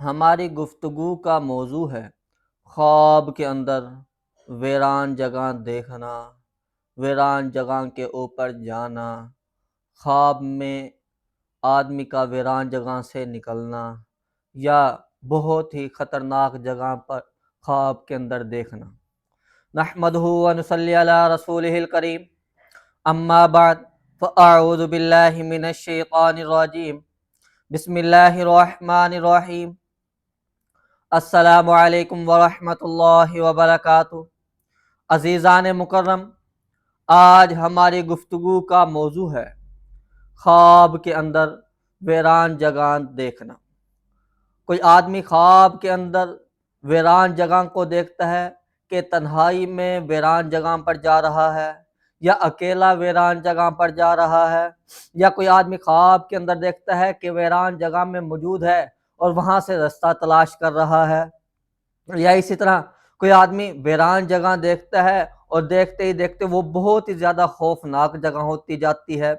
ہماری گفتگو کا موضوع ہے خواب کے اندر ویران جگہ دیکھنا، ویران جگہ کے اوپر جانا، خواب میں آدمی کا ویران جگہ سے نکلنا یا بہت ہی خطرناک جگہ پر خواب کے اندر دیکھنا۔ نحمدہ و نصلی علی رسولہ الکریم، اما بعد فاعوذ باللہ من الشیطان الرجیم، بسم اللہ الرحمن الرحیم۔ السلام علیکم ورحمۃ اللہ وبرکاتہ۔ عزیزان مکرم، آج ہماری گفتگو کا موضوع ہے خواب کے اندر ویران جگہ دیکھنا۔ کوئی آدمی خواب کے اندر ویران جگہ کو دیکھتا ہے کہ تنہائی میں ویران جگہ پر جا رہا ہے یا اکیلا ویران جگہ پر جا رہا ہے، یا کوئی آدمی خواب کے اندر دیکھتا ہے کہ ویران جگہ میں موجود ہے اور وہاں سے رستہ تلاش کر رہا ہے، یا اسی طرح کوئی آدمی ویران جگہ دیکھتا ہے اور دیکھتے ہی دیکھتے وہ بہت ہی زیادہ خوفناک جگہ ہوتی جاتی ہے،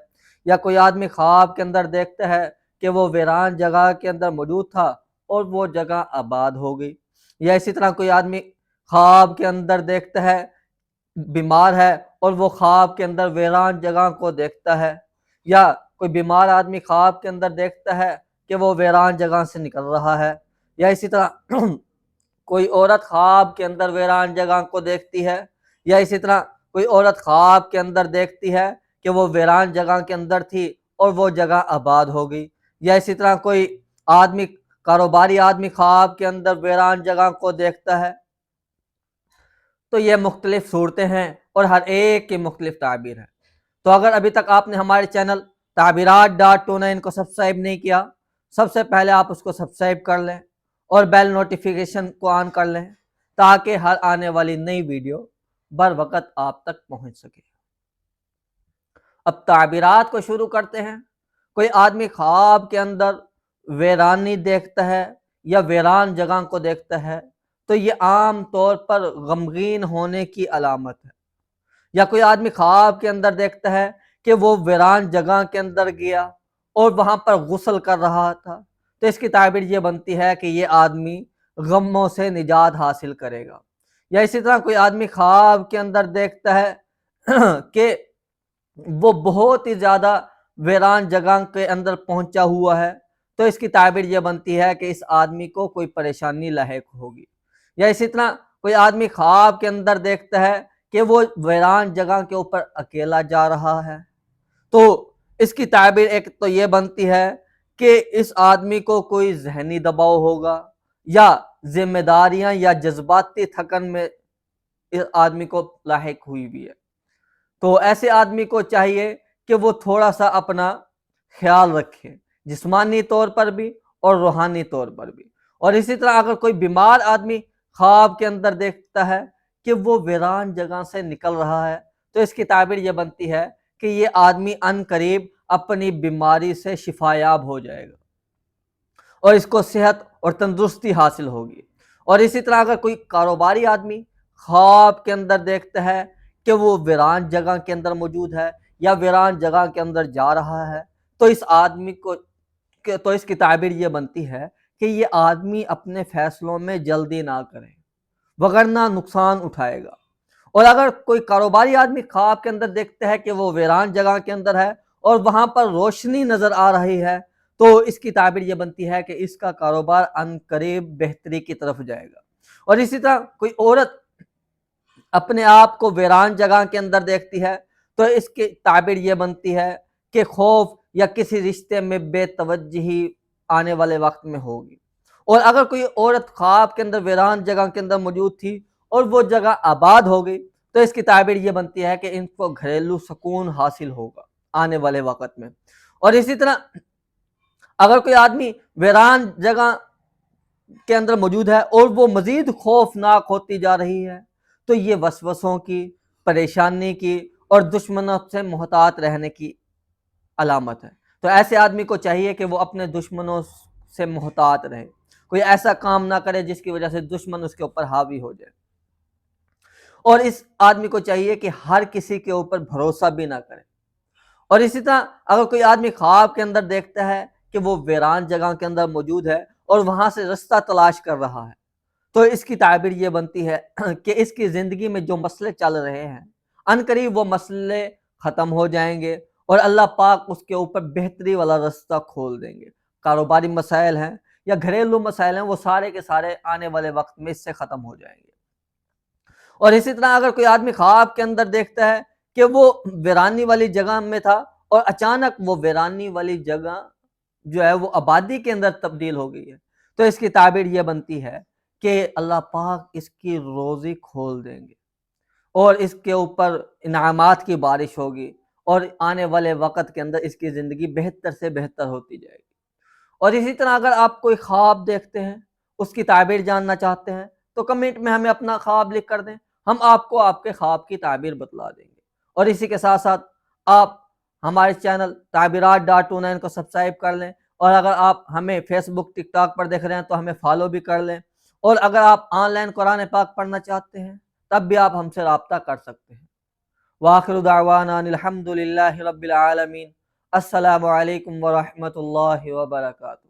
یا کوئی آدمی خواب کے اندر دیکھتا ہے کہ وہ ویران جگہ کے اندر موجود تھا اور وہ جگہ آباد ہو گئی، یا اسی طرح کوئی آدمی خواب کے اندر دیکھتا ہے بیمار ہے اور وہ خواب کے اندر ویران جگہ کو دیکھتا ہے، یا کوئی بیمار آدمی خواب کے اندر دیکھتا ہے کہ وہ ویران جگہ سے نکل رہا ہے، یا اسی طرح کوئی عورت خواب کے اندر ویران جگہ کو دیکھتی ہے، یا اسی طرح کوئی عورت خواب کے اندر دیکھتی ہے کہ وہ ویران جگہ کے اندر تھی اور وہ جگہ آباد ہو گئی، یا اسی طرح کوئی آدمی کاروباری آدمی خواب کے اندر ویران جگہ کو دیکھتا ہے۔ تو یہ مختلف صورتیں ہیں اور ہر ایک کی مختلف تعبیر ہے۔ تو اگر ابھی تک آپ نے ہمارے چینل تعبیرات.29 کو سبسکرائب نہیں کیا، سب سے پہلے آپ اس کو سبسکرائب کر لیں اور بیل نوٹیفیکیشن کو آن کر لیں تاکہ ہر آنے والی نئی ویڈیو بر وقت آپ تک پہنچ سکے۔ اب تعبیرات کو شروع کرتے ہیں۔ کوئی آدمی خواب کے اندر ویرانی دیکھتا ہے یا ویران جگہ کو دیکھتا ہے تو یہ عام طور پر غمگین ہونے کی علامت ہے، یا کوئی آدمی خواب کے اندر دیکھتا ہے کہ وہ ویران جگہ کے اندر گیا اور وہاں پر غسل کر رہا تھا تو اس کی تعبیر یہ بنتی ہے کہ یہ آدمی غموں سے نجات حاصل کرے گا، یا اسی طرح کوئی آدمی خواب کے اندر دیکھتا ہے کہ وہ بہت ہی زیادہ ویران جگہ کے اندر پہنچا ہوا ہے تو اس کی تعبیر یہ بنتی ہے کہ اس آدمی کو کوئی پریشانی لاحق ہوگی، یا اسی طرح کوئی آدمی خواب کے اندر دیکھتا ہے کہ وہ ویران جگہ کے اوپر اکیلا جا رہا ہے تو اس کی تعبیر ایک تو یہ بنتی ہے کہ اس آدمی کو کوئی ذہنی دباؤ ہوگا یا ذمہ داریاں یا جذباتی تھکن میں اس آدمی کو لاحق ہوئی بھی ہے۔ تو ایسے آدمی کو چاہیے کہ وہ تھوڑا سا اپنا خیال رکھے، جسمانی طور پر بھی اور روحانی طور پر بھی۔ اور اسی طرح اگر کوئی بیمار آدمی خواب کے اندر دیکھتا ہے کہ وہ ویران جگہ سے نکل رہا ہے تو اس کی تعبیر یہ بنتی ہے کہ یہ آدمی عن قریب اپنی بیماری سے شفا یاب ہو جائے گا اور اس کو صحت اور تندرستی حاصل ہوگی۔ اور اسی طرح اگر کوئی کاروباری آدمی خواب کے اندر دیکھتا ہے کہ وہ ویران جگہ کے اندر موجود ہے یا ویران جگہ کے اندر جا رہا ہے تو اس آدمی کو تو اس کی تعبیر یہ بنتی ہے کہ یہ آدمی اپنے فیصلوں میں جلدی نہ کرے وگرنہ نقصان اٹھائے گا۔ اور اگر کوئی کاروباری آدمی خواب کے اندر دیکھتا ہے کہ وہ ویران جگہ کے اندر ہے اور وہاں پر روشنی نظر آ رہی ہے تو اس کی تعبیر یہ بنتی ہے کہ اس کا کاروبار عن قریب بہتری کی طرف جائے گا۔ اور اسی طرح کوئی عورت اپنے آپ کو ویران جگہ کے اندر دیکھتی ہے تو اس کی تعبیر یہ بنتی ہے کہ خوف یا کسی رشتے میں بے توجہی آنے والے وقت میں ہوگی۔ اور اگر کوئی عورت خواب کے اندر ویران جگہ کے اندر موجود تھی اور وہ جگہ آباد ہو گئی تو اس کی تعبیر یہ بنتی ہے کہ ان کو گھریلو سکون حاصل ہوگا آنے والے وقت میں۔ اور اسی طرح اگر کوئی آدمی ویران جگہ کے اندر موجود ہے اور وہ مزید خوفناک ہوتی جا رہی ہے تو یہ وسوسوں کی، پریشانی کی اور دشمنوں سے محتاط رہنے کی علامت ہے۔ تو ایسے آدمی کو چاہیے کہ وہ اپنے دشمنوں سے محتاط رہے، کوئی ایسا کام نہ کرے جس کی وجہ سے دشمن اس کے اوپر حاوی ہو جائے، اور اس آدمی کو چاہیے کہ ہر کسی کے اوپر بھروسہ بھی نہ کرے۔ اور اسی طرح اگر کوئی آدمی خواب کے اندر دیکھتا ہے کہ وہ ویران جگہ کے اندر موجود ہے اور وہاں سے رستہ تلاش کر رہا ہے، تو اس کی تعبیر یہ بنتی ہے کہ اس کی زندگی میں جو مسئلے چل رہے ہیں ان قریب وہ مسئلے ختم ہو جائیں گے اور اللہ پاک اس کے اوپر بہتری والا رستہ کھول دیں گے۔ کاروباری مسائل ہیں یا گھریلو مسائل ہیں، وہ سارے کے سارے آنے والے وقت میں اس سے ختم ہو جائیں گے۔ اور اسی طرح اگر کوئی آدمی خواب کے اندر دیکھتا ہے کہ وہ ویرانی والی جگہ میں تھا اور اچانک وہ ویرانی والی جگہ جو ہے وہ آبادی کے اندر تبدیل ہو گئی ہے، تو اس کی تعبیر یہ بنتی ہے کہ اللہ پاک اس کی روزی کھول دیں گے اور اس کے اوپر انعامات کی بارش ہوگی اور آنے والے وقت کے اندر اس کی زندگی بہتر سے بہتر ہوتی جائے گی۔ اور اسی طرح اگر آپ کوئی خواب دیکھتے ہیں، اس کی تعبیر جاننا چاہتے ہیں، تو کمنٹ میں ہمیں اپنا خواب لکھ کر دیں، ہم آپ کو آپ کے خواب کی تعبیر بتلا دیں گے۔ اور اسی کے ساتھ ساتھ آپ ہمارے چینل تعبیرات.29 کو سبسکرائب کر لیں، اور اگر آپ ہمیں فیس بک ٹک ٹاک پر دیکھ رہے ہیں تو ہمیں فالو بھی کر لیں، اور اگر آپ آن لائن قرآن پاک پڑھنا چاہتے ہیں تب بھی آپ ہم سے رابطہ کر سکتے ہیں۔ وآخر دعوانا ان الحمد للہ رب العالمین۔ السلام علیکم ورحمۃ اللہ وبرکاتہ۔